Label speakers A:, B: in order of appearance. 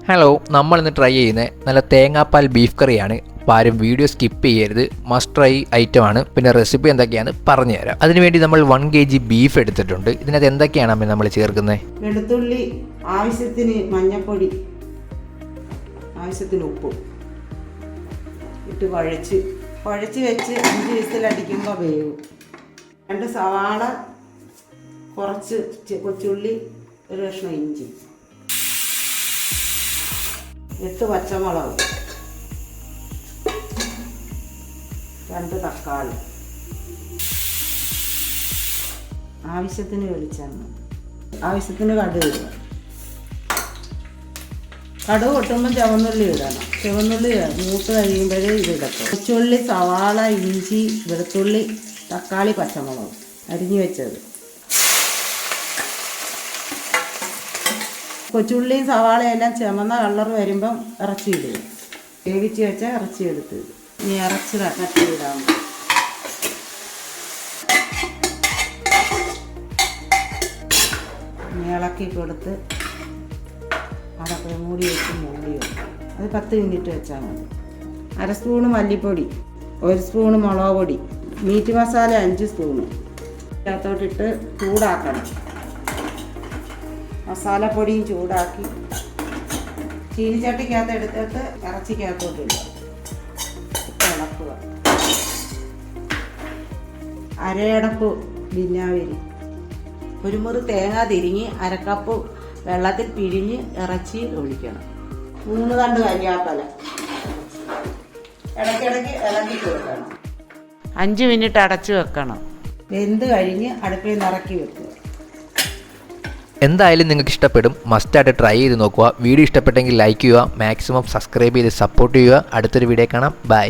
A: Hello, നമ്മൾ ഇന്ന് try ചെയ്യുന്നത് നല്ല തേങ്ങാപ്പാൽ ബീഫ് കറിയാണ്. അപ്പോൾ ആരും വീഡിയോ സ്കിപ്പ് ചെയ്യരുത്. മസ്റ്റ് ട്രൈ ഐറ്റം ആണ്. പിന്നെ റെസിപ്പി എന്തൊക്കെയാണ് പറഞ്ഞുതരാം. അതിനുവേണ്ടി നമ്മൾ 1 kg ബീഫ് എടുത്തിട്ടുണ്ട്. ഇതിനകത്ത് എന്തൊക്കെയാണ് നമ്മൾ ചേർക്കുന്നത്?
B: വെളുത്തുള്ളി, ആവശ്യത്തിന് മഞ്ഞൾപ്പൊടി, ആവശ്യത്തിന് ഉപ്പ് ഇട്ട് കുഴച്ച് വെച്ച് 5 വിസിലടിക്കുമ്പോൾ വേവും. 2 സവാള, കുറച്ച് കൊച്ചുള്ളി, ഒരു കഷ്ണം ഇഞ്ചി, 8 പച്ചമുളക്, 2 തക്കാളി, ആവശ്യത്തിന് വെളിച്ചെണ്ണ, ആവശ്യത്തിന് കടുക് ഇടുക. കടുക് പൊട്ടുമ്പോൾ ചുവന്നുള്ളി ഇടണം. ചുവന്നുള്ളി മൂത്ത് കഴിയുമ്പോഴേ ഇതിടത്തും. കൊച്ചുള്ളി, സവാള, ഇഞ്ചി, വെളുത്തുള്ളി, തക്കാളി, പച്ചമുളക് അരിഞ്ഞു വെച്ചത്. കൊച്ചുള്ളിയും സവാളയും എല്ലാം ചുമന്ന കളർ വരുമ്പം ഇറച്ചി ഇടുക. വേവിച്ച് വെച്ചാൽ ഇറച്ചി എടുത്ത് ഇനി ഇറച്ചി കട്ടി ഇടാം. ഇളക്കി കൊടുത്ത് അടക്ക മൂടി വെക്കും. അത് 10 മിനിറ്റ് വെച്ചാൽ മതി. 1 സ്പൂണ് മല്ലിപ്പൊടി, 1 സ്പൂണ് മുളക് പൊടി, മീറ്റ് മസാല 5 സ്പൂണ് അതിനകത്തോട്ടിട്ട് ചൂടാക്കണം. മസാലപ്പൊടിയും ചൂടാക്കി ചീനിച്ചട്ടിക്കകത്ത് എടുത്തിട്ട് ഇറച്ചിക്കകത്തോട്ടിടുക. ഇളക്കുക. അരയടപ്പ് വിനാഗിരി, 1 മുറി തേങ്ങ തിരിഞ്ഞ് 1/2 കപ്പ് വെള്ളത്തിൽ പിഴിഞ്ഞ് ഇറച്ചി ഒഴിക്കണം. 3 തണ്ട് കരിയാപ്പല ഇടയ്ക്കിടയ്ക്ക് ഇളക്കി കൊടുക്കണം. 5 മിനിറ്റ് അടച്ചു വെക്കണം. വെന്ത് കഴിഞ്ഞ് അടുപ്പിൽ നിന്ന് ഇറക്കി വെക്കുക.
A: എന്തായാലും നിങ്ങൾക്ക് ഇഷ്ടപ്പെടും. മസ്റ്റായിട്ട് ട്രൈ ചെയ്ത് നോക്കുക. വീഡിയോ ഇഷ്ടപ്പെട്ടെങ്കിൽ ലൈക്ക് ചെയ്യുക, മാക്സിമം സബ്സ്ക്രൈബ് ചെയ്ത് സപ്പോർട്ട് ചെയ്യുക. അടുത്തൊരു വീഡിയോ കാണാം. ബൈ.